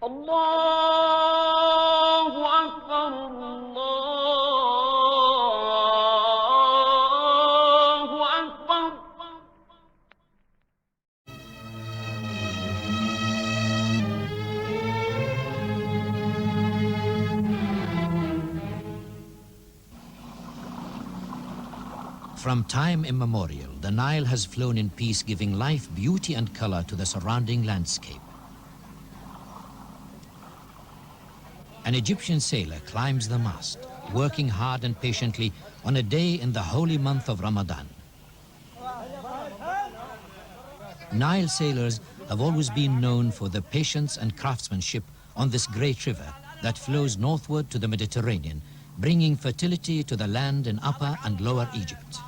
From time immemorial, the Nile has flown in peace, giving life, beauty and color to the surrounding landscape. An Egyptian sailor climbs the mast, working hard and patiently on a day in the holy month of Ramadan. Nile sailors have always been known for the patience and craftsmanship on this great river that flows northward to the Mediterranean, bringing fertility to the land in Upper and Lower Egypt.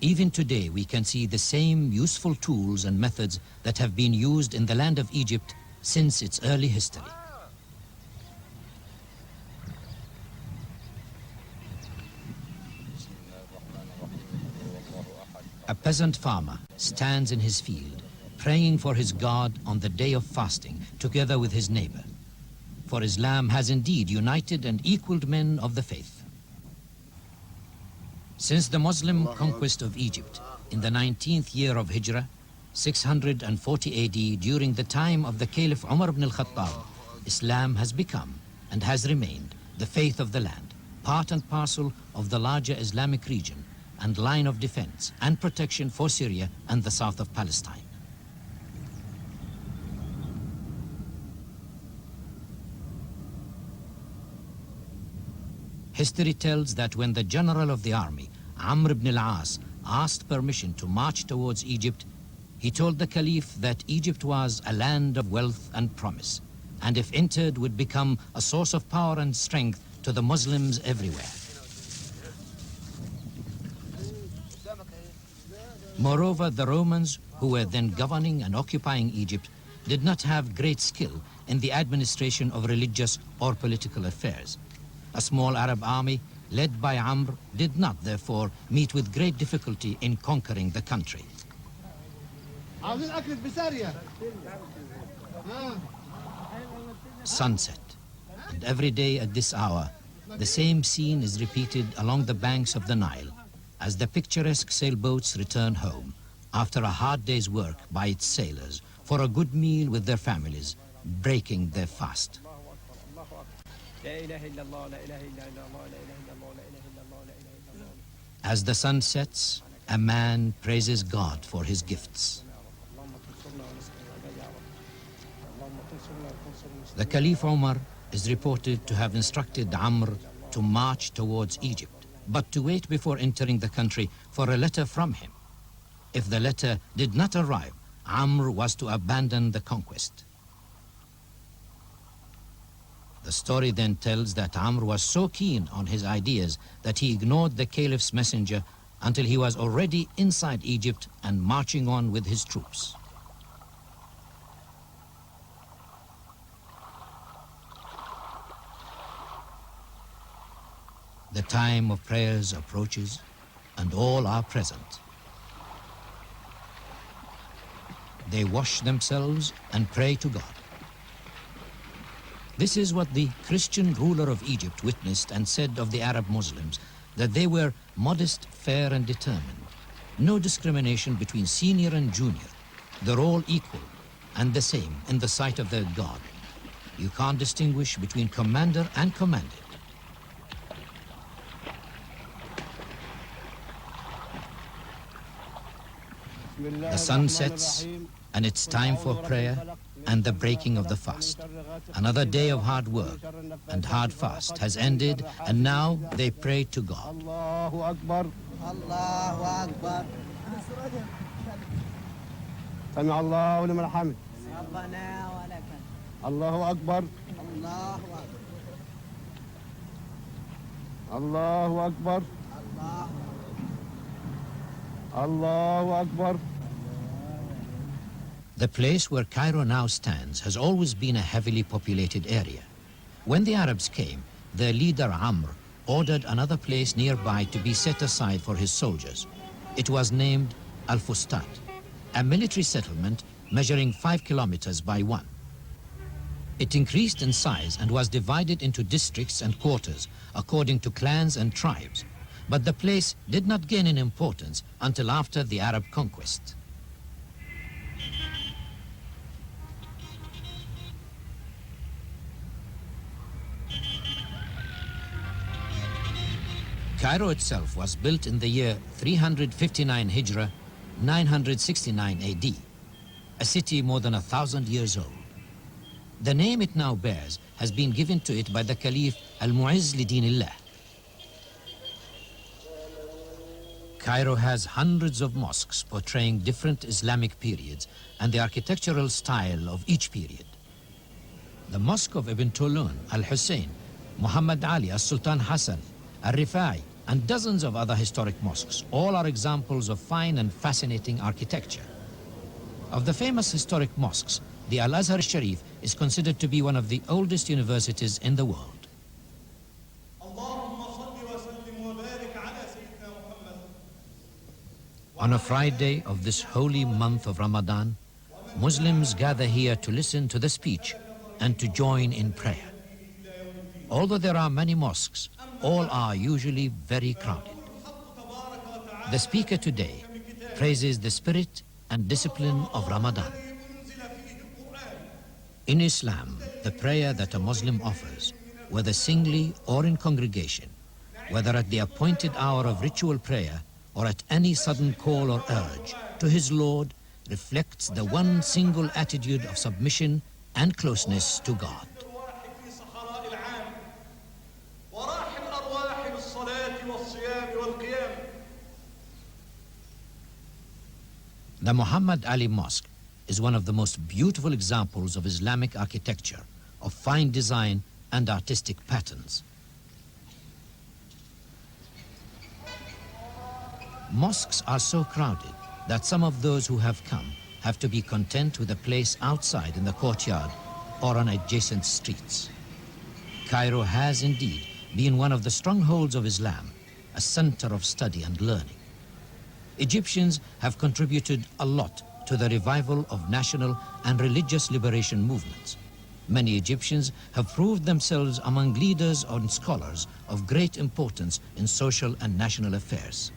Even today, we can see the same useful tools and methods that have been used in the land of Egypt since its early history. A peasant farmer stands in his field, praying for his God on the day of fasting, together with his neighbor. For Islam has indeed united and equaled men of the faith. Since the Muslim conquest of Egypt in the 19th year of Hijrah, 640 AD, during the time of the Caliph Umar ibn al-Khattab, Islam has become and has remained the faith of the land, part and parcel of the larger Islamic region and line of defense and protection for Syria and the south of Palestine. History tells that when the general of the army, Amr ibn al-As, asked permission to march towards Egypt, he told the Caliph that Egypt was a land of wealth and promise, and if entered would become a source of power and strength to the Muslims everywhere. Moreover, the Romans, who were then governing and occupying Egypt, did not have great skill in the administration of religious or political affairs. A small Arab army, led by Amr, did not, therefore, meet with great difficulty in conquering the country. Sunset, and every day at this hour, the same scene is repeated along the banks of the Nile, as the picturesque sailboats return home after a hard day's work by its sailors for a good meal with their families, breaking their fast. As the sun sets, a man praises God for his gifts. The Caliph Omar is reported to have instructed Amr to march towards Egypt, but to wait before entering the country for a letter from him. If the letter did not arrive, Amr was to abandon the conquest. The story then tells that Amr was so keen on his ideas that he ignored the Caliph's messenger until he was already inside Egypt and marching on with his troops. The time of prayers approaches, and all are present. They wash themselves and pray to God. This is what the Christian ruler of Egypt witnessed and said of the Arab Muslims, that they were modest, fair and determined. No discrimination between senior and junior. They're all equal and the same in the sight of their God. You can't distinguish between commander and commanded. The sun sets and it's time for prayer and the breaking of the fast. Another day of hard work and hard fast has ended, and now they pray to God. Allahu Akbar. Allahu Akbar. Sami Allahu liman hamid. Rabbana wa lakal. Allahu Akbar. Allahu Akbar. Allahu Akbar. Allahu Akbar. The place where Cairo now stands has always been a heavily populated area. When the Arabs came, their leader Amr ordered another place nearby to be set aside for his soldiers. It was named Al-Fustat, a military settlement measuring 5 kilometers by 1. It increased in size and was divided into districts and quarters according to clans and tribes. But the place did not gain in importance until after the Arab conquest. Cairo itself was built in the year 359 Hijrah, 969 AD, a city more than 1,000 years old. The name it now bears has been given to it by the Caliph al-Mu'izz li Dinillah. Cairo has hundreds of mosques portraying different Islamic periods and the architectural style of each period. The Mosque of Ibn Tulun, Al-Hussein, Muhammad Ali, As-Sultan Hassan, Al-Rifai, and dozens of other historic mosques, all are examples of fine and fascinating architecture. Of the famous historic mosques, the Al-Azhar Sharif is considered to be one of the oldest universities in the world. On a Friday of this holy month of Ramadan, Muslims gather here to listen to the speech and to join in prayer. Although there are many mosques, all are usually very crowded. The speaker today praises the spirit and discipline of Ramadan. In Islam, the prayer that a Muslim offers, whether singly or in congregation, whether at the appointed hour of ritual prayer or at any sudden call or urge to his Lord, reflects the one single attitude of submission and closeness to God. The Muhammad Ali Mosque is one of the most beautiful examples of Islamic architecture, of fine design and artistic patterns. Mosques are so crowded that some of those who have come have to be content with a place outside in the courtyard or on adjacent streets. Cairo has indeed been one of the strongholds of Islam, a center of study and learning. Egyptians have contributed a lot to the revival of national and religious liberation movements. Many Egyptians have proved themselves among leaders and scholars of great importance in social and national affairs.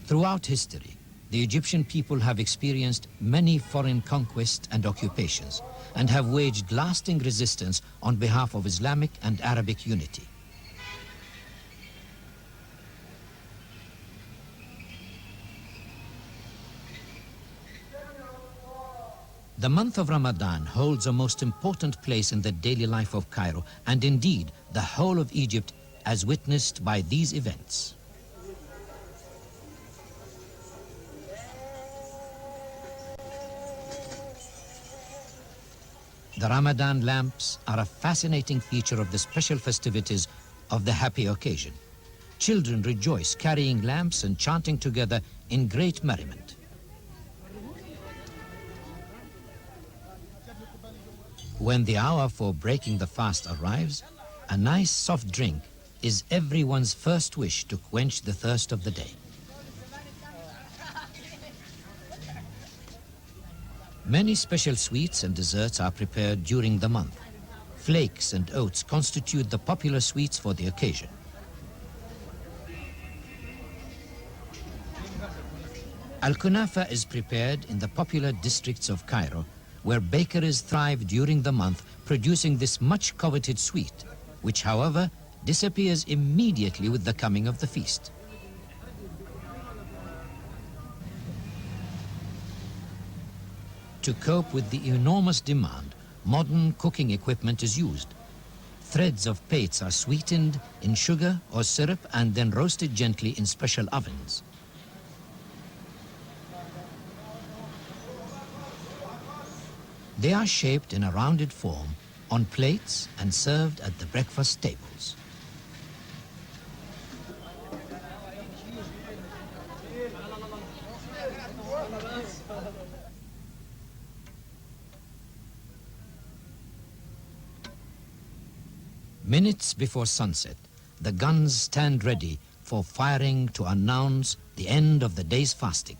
Throughout history, the Egyptian people have experienced many foreign conquests and occupations and have waged lasting resistance on behalf of Islamic and Arabic unity. The month of Ramadan holds a most important place in the daily life of Cairo and indeed the whole of Egypt, as witnessed by these events. The Ramadan lamps are a fascinating feature of the special festivities of the happy occasion. Children rejoice carrying lamps and chanting together in great merriment. When the hour for breaking the fast arrives, a nice soft drink is everyone's first wish to quench the thirst of the day. Many special sweets and desserts are prepared during the month. Flakes and oats constitute the popular sweets for the occasion. Al-Kunafa is prepared in the popular districts of Cairo, where bakeries thrive during the month, producing this much coveted sweet, which, however, disappears immediately with the coming of the feast. To cope with the enormous demand, modern cooking equipment is used. Threads of pates are sweetened in sugar or syrup and then roasted gently in special ovens. They are shaped in a rounded form on plates and served at the breakfast tables. Minutes before sunset, the guns stand ready for firing to announce the end of the day's fasting.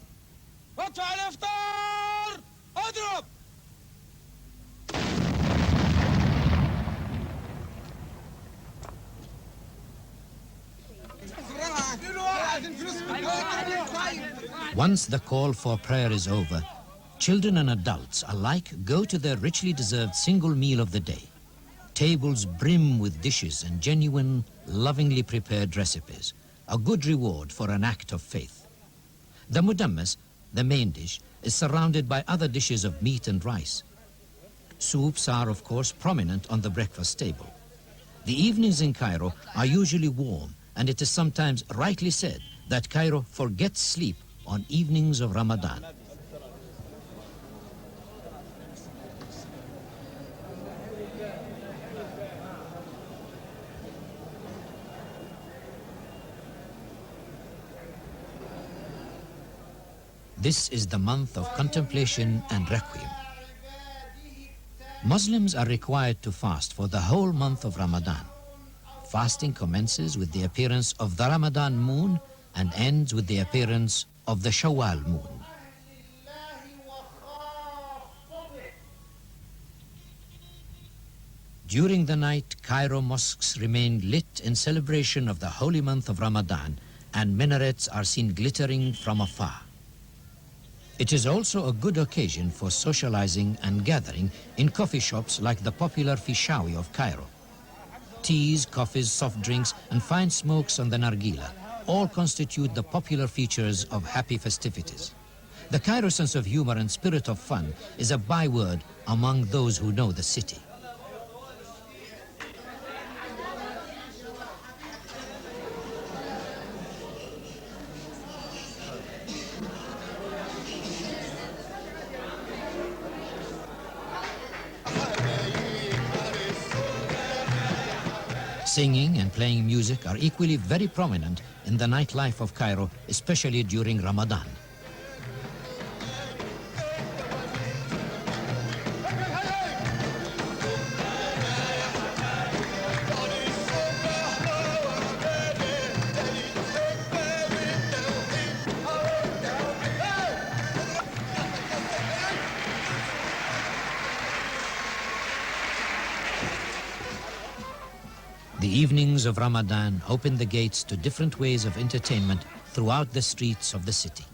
Once the call for prayer is over, children and adults alike go to their richly deserved single meal of the day. Tables brim with dishes and genuine, lovingly prepared recipes, a good reward for an act of faith. The mudammas, the main dish, is surrounded by other dishes of meat and rice. Soups are, of course, prominent on the breakfast table. The evenings in Cairo are usually warm, and it is sometimes rightly said that Cairo forgets sleep on evenings of Ramadan. This is the month of contemplation and requiem. Muslims are required to fast for the whole month of Ramadan. Fasting commences with the appearance of the Ramadan moon and ends with the appearance of the Shawwal moon. During the night, Cairo mosques remain lit in celebration of the holy month of Ramadan, and minarets are seen glittering from afar. It is also a good occasion for socializing and gathering in coffee shops like the popular Fishawi of Cairo. Teas, coffees, soft drinks, and fine smokes on the nargila all constitute the popular features of happy festivities. The Cairo sense of humor and spirit of fun is a byword among those who know the city. Singing and playing music are equally very prominent in the nightlife of Cairo, especially during Ramadan. The evenings of Ramadan open the gates to different ways of entertainment throughout the streets of the city.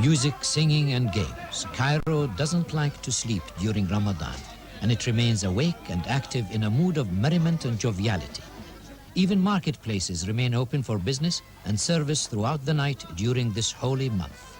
Music, singing, and games. Cairo doesn't like to sleep during Ramadan, and it remains awake and active in a mood of merriment and joviality. Even marketplaces remain open for business and service throughout the night during this holy month.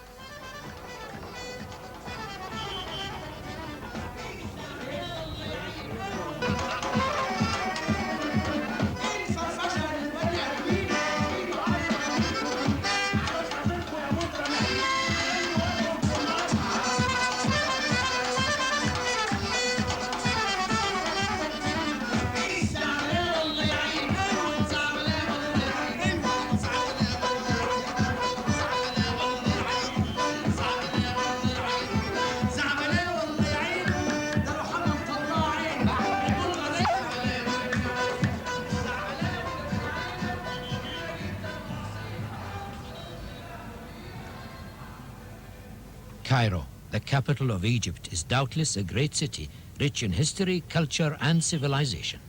Cairo, the capital of Egypt, is doubtless a great city, rich in history, culture, and civilization.